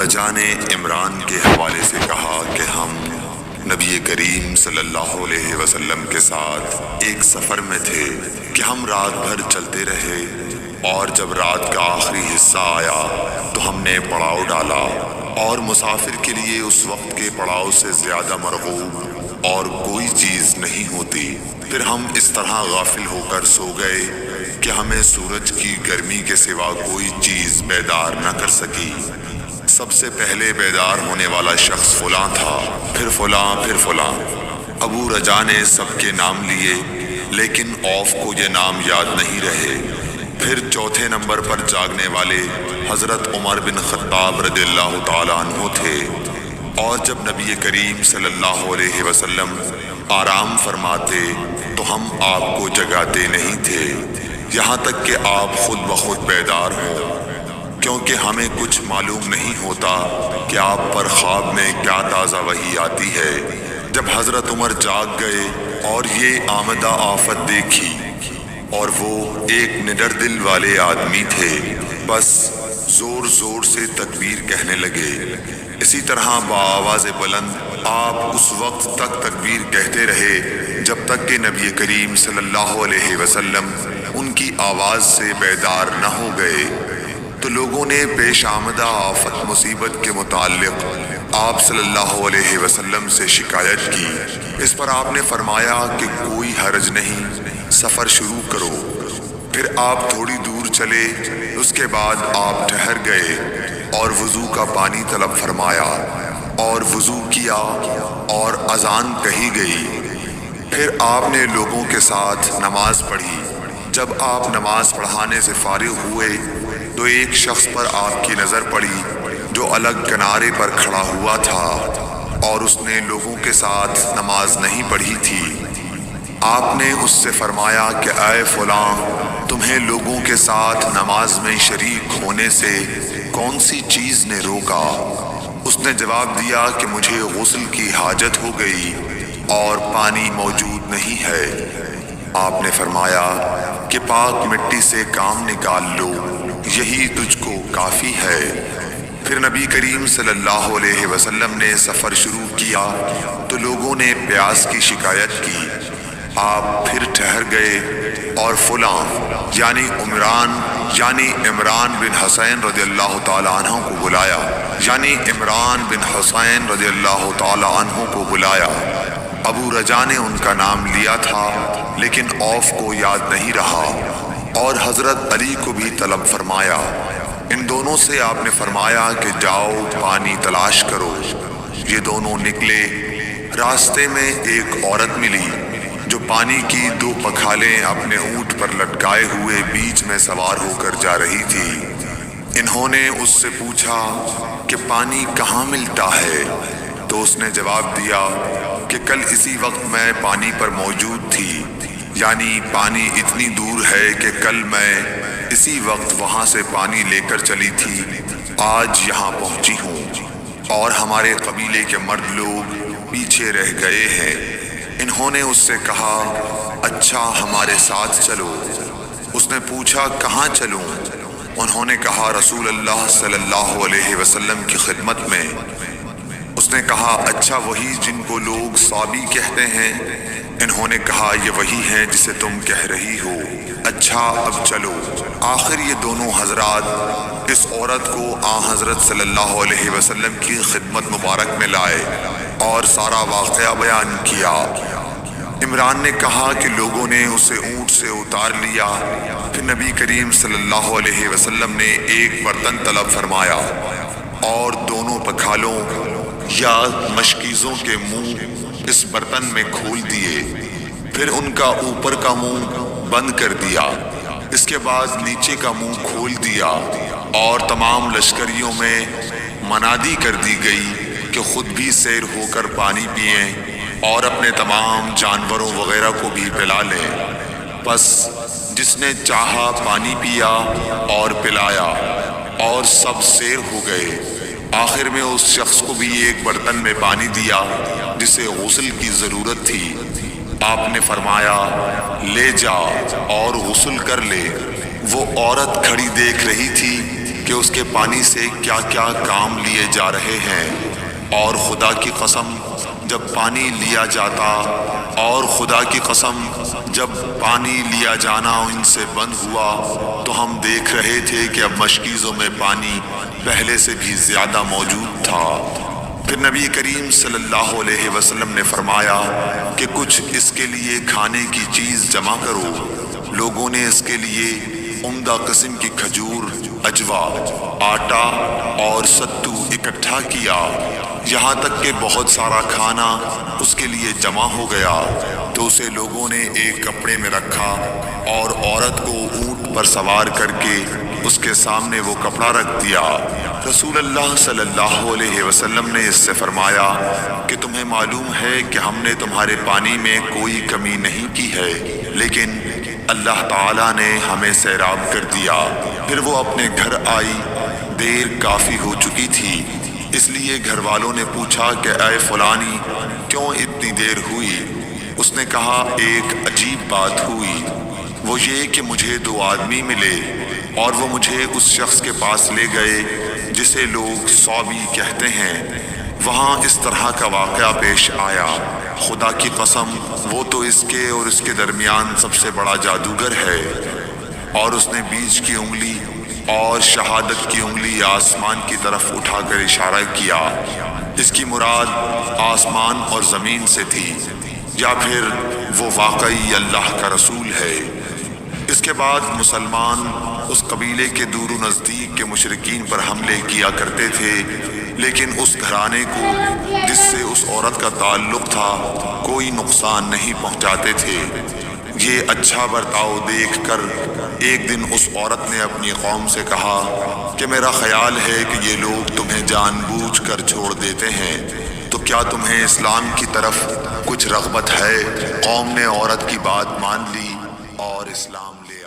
رجا نے عمران کے حوالے سے کہا کہ ہم نبی کریم صلی اللہ علیہ وسلم کے ساتھ ایک سفر میں تھے کہ ہم رات بھر چلتے رہے، اور جب رات کا آخری حصہ آیا تو ہم نے پڑاؤ ڈالا، اور مسافر کے لیے اس وقت کے پڑاؤ سے زیادہ مرغوب اور کوئی چیز نہیں ہوتی۔ پھر ہم اس طرح غافل ہو کر سو گئے کہ ہمیں سورج کی گرمی کے سوا کوئی چیز بیدار نہ کر سکی۔ سب سے پہلے بیدار ہونے والا شخص فلاں تھا، پھر فلاں، پھر فلاں۔ ابو رجا نے سب کے نام لیے، لیکن اوف کو یہ نام یاد نہیں رہے۔ پھر چوتھے نمبر پر جاگنے والے حضرت عمر بن خطاب رضی اللہ تعالیٰ عنہ تھے، اور جب نبی کریم صلی اللہ علیہ وسلم آرام فرماتے تو ہم آپ کو جگاتے نہیں تھے، یہاں تک کہ آپ خود بخود بیدار ہوں، کیونکہ ہمیں کچھ معلوم نہیں ہوتا کہ آپ پر خواب میں کیا تازہ وحی آتی ہے۔ جب حضرت عمر جاگ گئے اور یہ آمدہ آفت دیکھی، اور وہ ایک نڈر دل والے آدمی تھے، بس زور زور سے تکبیر کہنے لگے۔ اسی طرح بآواز بلند آپ اس وقت تک تکبیر کہتے رہے جب تک کہ نبی کریم صلی اللہ علیہ وسلم ان کی آواز سے بیدار نہ ہو گئے۔ تو لوگوں نے پیش آمدہ آفت مصیبت کے متعلق آپ صلی اللہ علیہ وسلم سے شکایت کی۔ اس پر آپ نے فرمایا کہ کوئی حرج نہیں، سفر شروع کرو۔ پھر آپ تھوڑی دور چلے، اس کے بعد آپ ٹھہر گئے اور وضو کا پانی طلب فرمایا، اور وضو کیا اور اذان کہی گئی۔ پھر آپ نے لوگوں کے ساتھ نماز پڑھی۔ جب آپ نماز پڑھانے سے فارغ ہوئے تو ایک شخص پر آپ کی نظر پڑی جو الگ کنارے پر کھڑا ہوا تھا، اور اس نے لوگوں کے ساتھ نماز نہیں پڑھی تھی۔ آپ نے اس سے فرمایا کہ اے فلاں، تمہیں لوگوں کے ساتھ نماز میں شریک ہونے سے کون سی چیز نے روکا؟ اس نے جواب دیا کہ مجھے غسل کی حاجت ہو گئی اور پانی موجود نہیں ہے۔ آپ نے فرمایا کہ پاک مٹی سے کام نکال لو، یہی تجھ کو کافی ہے۔ پھر نبی کریم صلی اللہ علیہ وسلم نے سفر شروع کیا تو لوگوں نے پیاس کی شکایت کی۔ آپ پھر ٹھہر گئے اور فلاں یعنی عمران بن حسین رضی اللہ تعالیٰ عنہ کو بلایا، ابو رجا نے ان کا نام لیا تھا لیکن اوف کو یاد نہیں رہا، اور حضرت علی کو بھی طلب فرمایا۔ ان دونوں سے آپ نے فرمایا کہ جاؤ پانی تلاش کرو۔ یہ دونوں نکلے۔ راستے میں ایک عورت ملی جو پانی کی 2 پکھالیں اپنے اونٹ پر لٹکائے ہوئے بیچ میں سوار ہو کر جا رہی تھی۔ انہوں نے اس سے پوچھا کہ پانی کہاں ملتا ہے؟ تو اس نے جواب دیا کہ کل اسی وقت میں پانی پر موجود تھی، یعنی پانی اتنی دور ہے کہ کل میں اسی وقت وہاں سے پانی لے کر چلی تھی، آج یہاں پہنچی ہوں، اور ہمارے قبیلے کے مرد لوگ پیچھے رہ گئے ہیں۔ انہوں نے اس سے کہا اچھا ہمارے ساتھ چلو۔ اس نے پوچھا کہاں چلوں؟ انہوں نے کہا رسول اللہ صلی اللہ علیہ وسلم کی خدمت میں۔ اس نے کہا اچھا وہی جن کو لوگ صابی کہتے ہیں؟ انہوں نے کہا یہ وہی ہیں جسے تم کہہ رہی ہو۔ اچھا اب چلو۔ آخر یہ دونوں حضرات اس عورت کو حضرت صلی اللہ علیہ وسلم کی خدمت مبارک میں لائے اور سارا واقعہ بیان کیا۔ عمران نے کہا کہ لوگوں نے اسے اونٹ سے اتار لیا۔ پھر نبی کریم صلی اللہ علیہ وسلم نے ایک برتن طلب فرمایا اور دونوں پکھالوں یا مشکیزوں کے منہ اس برتن میں کھول دیے، پھر ان کا اوپر کا منہ بند کر دیا، اس کے بعد نیچے کا منہ کھول دیا، اور تمام لشکریوں میں منادی کر دی گئی کہ خود بھی سیر ہو کر پانی پئیں اور اپنے تمام جانوروں وغیرہ کو بھی پلا لیں۔ بس جس نے چاہا پانی پیا اور پلایا، اور سب سیر ہو گئے۔ آخر میں اس شخص کو بھی ایک برتن میں پانی دیا جسے غسل کی ضرورت تھی۔ آپ نے فرمایا لے جا اور غسل کر لے۔ وہ عورت کھڑی دیکھ رہی تھی کہ اس کے پانی سے کیا کیا کام لیے جا رہے ہیں، اور خدا کی قسم جب پانی لیا جاتا، اور خدا کی قسم جب پانی لیا جانا ان سے بند ہوا تو ہم دیکھ رہے تھے کہ اب مشکیزوں میں پانی پہلے سے بھی زیادہ موجود تھا۔ پھر نبی کریم صلی اللہ علیہ وسلم نے فرمایا کہ کچھ اس کے لیے کھانے کی چیز جمع کرو۔ لوگوں نے اس کے لیے عمدہ قسم کی کھجور، اجوا، آٹا اور ستو اکٹھا کیا، یہاں تک کہ بہت سارا کھانا اس کے لیے جمع ہو گیا تو اسے لوگوں نے ایک کپڑے میں رکھا اور عورت کو اونٹ پر سوار کر کے اس کے سامنے وہ کپڑا رکھ دیا۔ رسول اللہ صلی اللہ علیہ وسلم نے اس سے فرمایا کہ تمہیں معلوم ہے کہ ہم نے تمہارے پانی میں کوئی کمی نہیں کی ہے، لیکن اللہ تعالیٰ نے ہمیں سیراب کر دیا۔ پھر وہ اپنے گھر آئی، دیر کافی ہو چکی تھی، اس لیے گھر والوں نے پوچھا کہ اے فلانی کیوں اتنی دیر ہوئی؟ اس نے کہا ایک عجیب بات ہوئی، وہ یہ کہ مجھے 2 آدمی ملے اور وہ مجھے اس شخص کے پاس لے گئے جسے لوگ صوبی کہتے ہیں۔ وہاں اس طرح کا واقعہ پیش آیا، خدا کی قسم وہ تو اس کے اور اس کے درمیان سب سے بڑا جادوگر ہے۔ اور اس نے بیچ کی انگلی اور شہادت کی انگلی آسمان کی طرف اٹھا کر اشارہ کیا۔ اس کی مراد آسمان اور زمین سے تھی، یا پھر وہ واقعی اللہ کا رسول ہے۔ اس کے بعد مسلمان اس قبیلے کے دور و نزدیک کے مشرکین پر حملے کیا کرتے تھے، لیکن اس گھرانے کو جس سے اس عورت کا تعلق تھا کوئی نقصان نہیں پہنچاتے تھے۔ یہ اچھا برتاؤ دیکھ کر ایک دن اس عورت نے اپنی قوم سے کہا کہ میرا خیال ہے کہ یہ لوگ تمہیں جان بوجھ کر چھوڑ دیتے ہیں، تو کیا تمہیں اسلام کی طرف کچھ رغبت ہے؟ قوم نے عورت کی بات مان لی اور اسلام لے